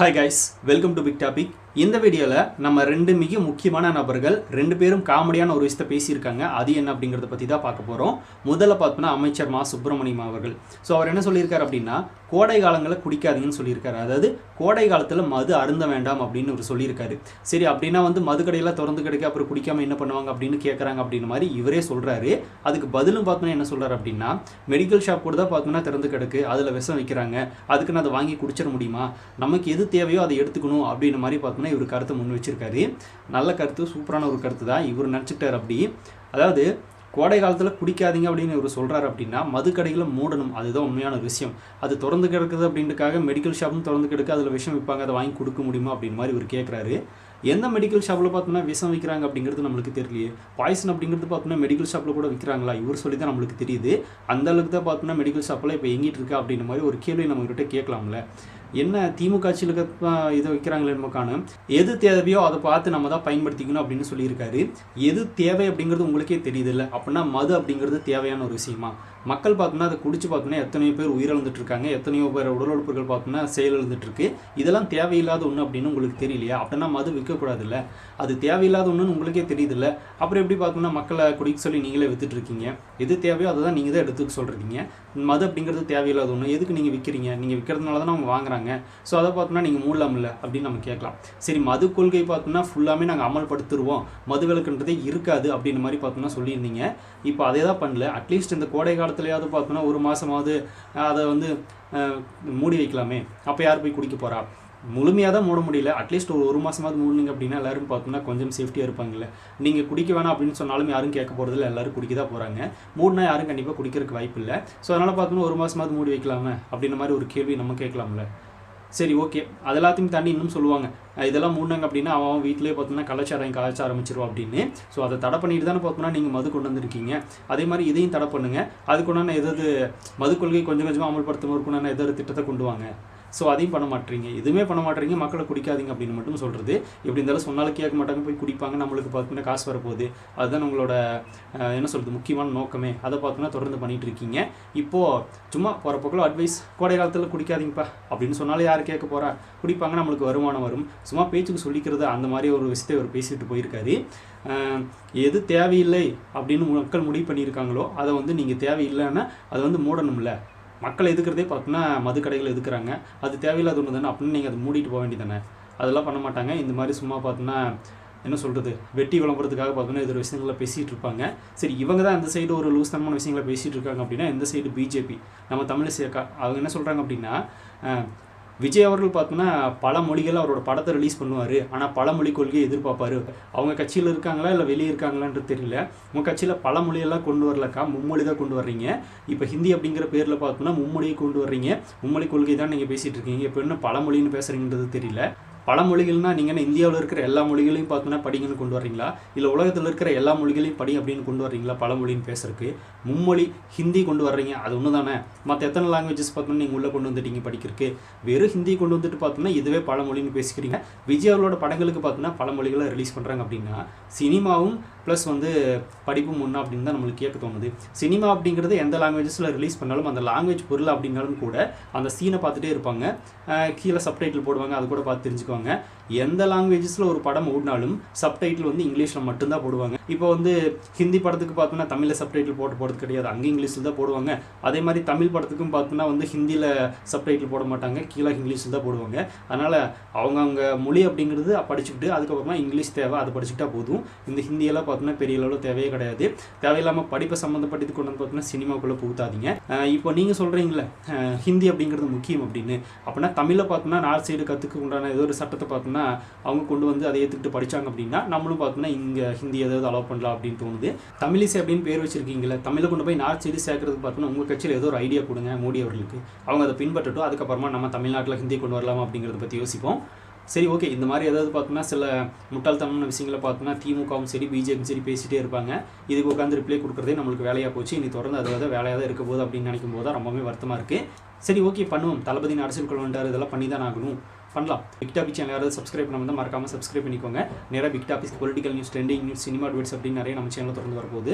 Hi guys, welcome to Big Topic. இந்த வீடியோல நம்ம ரெண்டு மிக முக்கியமான நபர்கள் ரெண்டு பேரும் காமெடியான ஒரு விஷயத்தை பேசியிருக்காங்க. அது என்ன அப்படிங்கறத பத்தி தான் பார்க்க போறோம். முதல்ல பார்த்தோம்னா அமைச்சர் மா சுப்பிரமணியம் அவர்கள். சோ அவர் என்ன சொல்லியிருக்காரு அப்படின்னா கோடை காலங்கள்ல குடிக்காதீங்கன்னு சொல்லியிருக்காரு. அதாவது கோடை காலத்துல மது அருந்த வேண்டாம் அப்படின்னு அவர் சொல்லியிருக்காரு. சரி அப்படின்னா வந்து மது கடையில திறந்து கிடக்கு அப்புறம் குடிக்காம என்ன பண்ணுவாங்க அப்படின்னு கேட்கறாங்க அப்படின மாதிரி இவரே சொல்றாரு. அதுக்கு பதிலும் பார்த்தோம்னா என்ன சொல்றாரு அப்படின்னா மெடிக்கல் ஷாப் கூட தான் பார்த்தோம்னா திறந்து கிடக்கு அதுல விஷம் விக்கிறாங்க. அதுக்கு அதை வாங்கி குடிச்சிர முடியுமா? நமக்கு எது தேவையோ அதை எடுத்துக்கணும் அப்படின மாதிரி பார்த்தோம்னா இவர் கருத்து முன் வச்சிருக்காரு. நல்ல கருத்து, சூப்பரான ஒரு கருத்து தான். இவர் நினைச்சிட்டார் அப்படி. அதாவது கோடை காலத்தில் குடிக்காதீங்க அப்படின்னு இவர் சொல்கிறாரு அப்படின்னா மது கடைகளை மூடணும். அதுதான் உண்மையான விஷயம். அது திறந்து கிடக்குது அப்படின்றக்காக மெடிக்கல் ஷாப்பும் திறந்து கிடக்கு அதில் விஷம் விற்பாங்க, அதை வாங்கி கொடுக்க முடியுமா அப்படின்னு மாதிரி இவர் கேட்குறாரு. எந்த மெடிக்கல் ஷாப்பில் பார்த்தோம்னா விஷம் விற்கிறாங்க அப்படிங்கிறது நம்மளுக்கு தெரியலையே. பாய்சன் அப்படிங்கிறது பார்த்தோம்னா மெடிக்கல் ஷாப்பில் கூட விற்கிறாங்களா? இவர் சொல்லி தான் நம்மளுக்கு தெரியுது. அந்த அளவுக்கு தான் பார்த்தோம்னா மெடிக்கல் ஷாப்பில் இப்போ எங்கிட்டு இருக்கா அப்படின்ற மாதிரி ஒரு கேள்வி நம்மகிட்ட கேட்கலாம்ல. என்ன திமுக ஆட்சியில் இதை வைக்கிறாங்களே நமக்கான எது தேவையோ அதை பார்த்து நம்ம தான் பயன்படுத்திக்கணும் அப்படின்னு சொல்லியிருக்காரு. எது தேவை அப்படிங்கிறது உங்களுக்கே தெரியுது இல்லை? அப்படின்னா மது அப்படிங்கிறது தேவையான ஒரு விஷயமா? மக்கள் பார்த்தோம்னா அதை குடிச்சு பார்த்தோம்னா எத்தனையோ பேர் உயிரிழந்துட்டு இருக்காங்க, எத்தனையோ பேர் உடல் உறுப்புகள் பார்த்தோம்னா செயலிழந்துட்டு இருக்கு. இதெல்லாம் தேவையில்லாத ஒன்று அப்படின்னு உங்களுக்கு தெரியலையா? அப்படின்னா மது விற்கக்கூடாது இல்லை? அது தேவையில்லாத ஒன்றுன்னு உங்களுக்கே தெரியுது இல்லை? அப்புறம் எப்படி பார்த்தோம்னா மக்களை குடிக்க சொல்லி நீங்களே வித்துட்டு இருக்கீங்க. எது தேவையோ அதை தான் நீங்கள் தான் எடுத்துக்க சொல்கிறீங்க. மது அப்படிங்கிறது தேவையில்லாத ஒன்று, எதுக்கு நீங்கள் விற்கிறீங்க? நீங்கள் விற்கிறதுனால தானே அவங்க வாங்குறாங்க. ஸோ அதை பார்த்தோம்னா நீங்கள் மூடலாம் இல்லை அப்படின்னு நம்ம கேட்கலாம். சரி மது கொள்கை பார்த்தோம்னா ஃபுல்லாமே நாங்கள் அமல்படுத்துருவோம், மது விலக்குன்றதே இருக்காது அப்படின்னு மாதிரி பார்த்தோம்னா சொல்லியிருந்தீங்க. இப்போ அதே தான் பண்ணல. அட்லீஸ்ட் இந்த கோடை காலத்துலையாவது பார்த்தோம்னா ஒரு மாதமாவது அதை வந்து மூடி வைக்கலாமே. அப்போ யார் போய் குடிக்க போகிறா? முழுமையாக தான் மூட முடியல. அட்லீஸ்ட் ஒரு மாதமாவது மூடினீங்க அப்படின்னா எல்லாரும் பார்த்தோம்னா கொஞ்சம் சேஃப்டியாக இருப்பாங்கல்ல. நீங்கள் குடிக்க வேணாம் அப்படின்னு சொன்னாலும் யாரும் கேட்க போகிறதில்ல, எல்லாரும் குடிக்க தான் போகிறாங்க. மூடினா யாரும் கண்டிப்பாக குடிக்கிறதுக்கு வாய்ப்பு இல்லை. ஸோ அதனால் பார்த்தோம்னா ஒரு மாதமாவது மூடி வைக்கலாமே அப்படின்ற மாதிரி ஒரு கேள்வி நம்ம கேட்கலாம்ல. சரி ஓகே, அது எல்லாத்தையும் தாண்டி இன்னும் சொல்லுவாங்க இதெல்லாம் மூடினாங்க அப்படின்னா அவன் வீட்டிலே பார்த்தோம்னா கலாச்சாரம் காய்ச்ச ஆரம்பிச்சிரும் அப்படின்னு. ஸோ அதை தடை பண்ணிட்டு தானே பார்த்தோம்னா நீங்கள் மது கொண்டு வந்திருக்கீங்க. அதே மாதிரி இதையும் தடை பண்ணுங்கள். அதுக்குண்டான எதாவது மது கொள்கை கொஞ்சம் கொஞ்சமாக அமல்படுத்தும் இருக்குன்னு எதாவது திட்டத்தை கொண்டு வாங்க. ஸோ அதையும் பண்ண மாட்டீங்க, எதுவுமே பண்ண மாட்டீங்க. மக்களை குடிக்காதீங்க அப்படின்னு மட்டும் சொல்கிறது. இப்படி இருந்தாலும் சொன்னாலும் கேட்க மாட்டாங்க, போய் குடிப்பாங்க, நம்மளுக்கு பார்த்தோம்னா காசு வரப்போகுது. அதுதான் உங்களோட என்ன சொல்கிறது முக்கியமான நோக்கமே. அதை பார்த்தோம்னா தொடர்ந்து பண்ணிகிட்டு இருக்கீங்க. இப்போது சும்மா போகிற போக்கில் அட்வைஸ், கோடை காலத்தில் குடிக்காதீங்கப்பா அப்படின்னு சொன்னாலும் யார் கேட்க போகிறா? குடிப்பாங்க, நம்மளுக்கு வருமானம் வரும். சும்மா பேச்சுக்கு சொல்லிக்கிறது அந்த மாதிரி ஒரு விஷயத்தை அவர் பேசிட்டு போயிருக்காரு. எது தேவையில்லை அப்படின்னு மக்கள் முடிவு பண்ணியிருக்காங்களோ அதை வந்து நீங்கள் தேவையில்லைன்னா அதை வந்து மூடணும்ல. மக்கள் எதுக்கிறதே பார்த்தோன்னா மது கடைகள் எதுக்குறாங்க, அது தேவையில்லாத ஒன்று தானே அப்படின்னு நீங்கள் அதை மூடிட்டு போக வேண்டியதானே. அதெல்லாம் பண்ண மாட்டாங்க. இந்த மாதிரி சும்மா பார்த்தோன்னா என்ன சொல்கிறது வெட்டி விளம்பரத்துக்காக பார்த்தோன்னா இது ஒரு விஷயங்களை பேசிகிட்டு இருப்பாங்க. சரி இவங்க தான் அந்த சைடு ஒரு லூஸ்தனமான விஷயங்களை பேசிகிட்டு இருக்காங்க அப்படின்னா இந்த சைடு பிஜேபி நம்ம தமிழிசை அவங்க என்ன சொல்கிறாங்க அப்படின்னா விஜய் அவர்கள் பார்த்தோன்னா பல மொழிகள் அவரோட படத்தை ரிலீஸ் பண்ணுவார், ஆனால் பல மொழி கொள்கையை எதிர்பார்ப்பார். அவங்க கட்சியில் இருக்காங்களா இல்லை வெளியே இருக்காங்களான்றது தெரியல. உங்கள் கட்சியில் பல மொழியெல்லாம் கொண்டு வரலக்கா, மும்மொழி தான் கொண்டு வர்றீங்க. இப்போ ஹிந்தி அப்படிங்கிற பேரில் பார்த்தோன்னா மும்மொழியை கொண்டு வர்றீங்க, மும்மொழி கொள்கை தான் நீங்கள் பேசிகிட்டு இருக்கீங்க. இப்போ என்ன பல மொழின்னு பேசுகிறீங்கன்றது தெரியல. பல மொழிகள்னால் நீங்கள் என்ன இந்தியாவில் இருக்கிற எல்லா மொழிகளையும் பார்த்தோன்னா படிங்கன்னு கொண்டு வர்றீங்களா, இல்லை உலகத்தில் இருக்கிற எல்லா மொழிகளையும் படி அப்படின்னு கொண்டு வர்றீங்களா? பல மொழின்னு பேசுறதுக்கு மும்மொழி ஹிந்தி கொண்டு வர்றீங்க, அது ஒன்று தானே. மற்ற எத்தனை லாங்குவேஜஸ் பார்த்தோன்னா நீங்கள் உள்ளே கொண்டு வந்துட்டீங்க படிக்கிறதுக்கு? வெறும் ஹிந்தி கொண்டு வந்துட்டு பார்த்தோன்னா இதுவே பல மொழின்னு பேசிக்கிறீங்க. விஜய் அவர்களோட படங்களுக்கு பார்த்தோன்னா பல மொழிகளை ரிலீஸ் பண்ணுறாங்க அப்படின்னா சினிமாவும் ப்ளஸ் வந்து படிப்பும் ஒன்றா அப்படின்னு தான் நம்மளுக்கு கேட்க தோணுது. சினிமா அப்படிங்கிறது எந்த லாங்குவேஜஸில் ரிலீஸ் பண்ணாலும் அந்த லாங்குவேஜ் பொருள் அப்படின்னாலும் கூட அந்த சீனை பார்த்துட்டே இருப்பாங்க, கீழே சப்டைட்டில் போடுவாங்க, அது கூட பார்த்து தெரிஞ்சுக்குவாங்க. எந்த லாங்குவேஜஸில் ஒரு படம் ஓடினாலும் சப்டைட்டில் வந்து இங்கிலீஷில் மட்டும்தான் போடுவாங்க. இப்போ வந்து ஹிந்தி படத்துக்கு பார்த்தோன்னா தமிழில் சப்டைட்டில் போடுறது கிடையாது, அங்கே இங்கிலீஷில் தான் போடுவாங்க. அதே மாதிரி தமிழ் படத்துக்கும் பார்த்தோன்னா வந்து ஹிந்தியில் சப்டைட்டில் போட மாட்டாங்க, கீழே இங்கிலீஷில் தான் போடுவாங்க. அதனால் அவங்க மொழி அப்படிங்கிறது படிச்சுக்கிட்டு அதுக்கப்புறமா இங்கிலீஷ் தேவை அதை படிச்சுக்கிட்டா போதும். இந்த ஹிந்தியெல்லாம் பார்த்தோன்னா பெரிய அளவில் தேவையே கிடையாது. தேவையில்லாமல் படிப்பை சம்மந்தப்பட்டது கொண்டு வந்து பார்த்தோன்னா சினிமாக்குள்ளே புகுத்தாதீங்க. இப்போ நீங்கள் சொல்கிறீங்களே ஹிந்தி அப்படிங்கிறது முக்கியம் அப்படின்னு, அப்படின்னா தமிழில் பார்த்தோன்னா நார்த் சைடு கற்றுக்க உண்டான ஏதோ ஒரு சட்டத்தை பார்த்தோன்னா அவங்க கொண்டு வந்து அதை ஏற்றுக்கிட்டு படித்தாங்க அப்படின்னா நம்மளும் பார்த்தோன்னா இங்கே ஹிந்தி ஏதாவது அலோவ் பண்ணலாம் அப்படின்னு தோணுது. தமிழிசை அப்படின்னு பேர் வச்சிருக்கீங்களே, தமிழை கொண்டு போய் நார்த் சைடு சேர்க்கறதுக்கு பார்த்தோன்னா உங்கள் கட்சியில் ஏதோ ஒரு ஐடியா கொடுங்க மோடி அவர்களுக்கு, அவங்க அதை பின்பற்றட்டும். அதுக்கப்புறமா நம்ம தமிழ்நாட்டில் ஹிந்தி கொண்டு வரலாமா அப்படிங்கிறத பற்றி யோசிப்போம். சரி ஓகே, இந்த மாதிரி ஏதாவது பார்த்தோன்னா சில முட்டாள்தனமான விஷயங்களை பார்த்தோன்னா திமுகவும் சரி பிஜேபியும் சரி பேசிகிட்டே இருப்பாங்க. இதுக்கு உட்காந்து ரிப்ளை கொடுக்குறதே நம்மளுக்கு வேலையாக போச்சு. இனி தொடர்ந்து அதாவது வேலையாக தான் இருக்க போகுது அப்படின்னு நினைக்கும் போது தான் ரொம்பவே வருத்தமாக இருக்குது. சரி ஓகே பண்ணுவோம், தளபதியின் அரசியல் கொண்டு வந்துட்டார், இதெல்லாம் பண்ணி தான் ஆகணும், பண்ணலாம். பிக் டாபிக் சேனல் யாராவது சப்ஸ்கிரைப் பண்ண மறக்காமல் சப்ஸ்கிரைப் பண்ணிக்கோங்க. நேராக big topic political news, trending news, cinema advice அப்படின்னு நிறைய நம்ம சேனலில் தொடர்ந்து வரப்போகுது.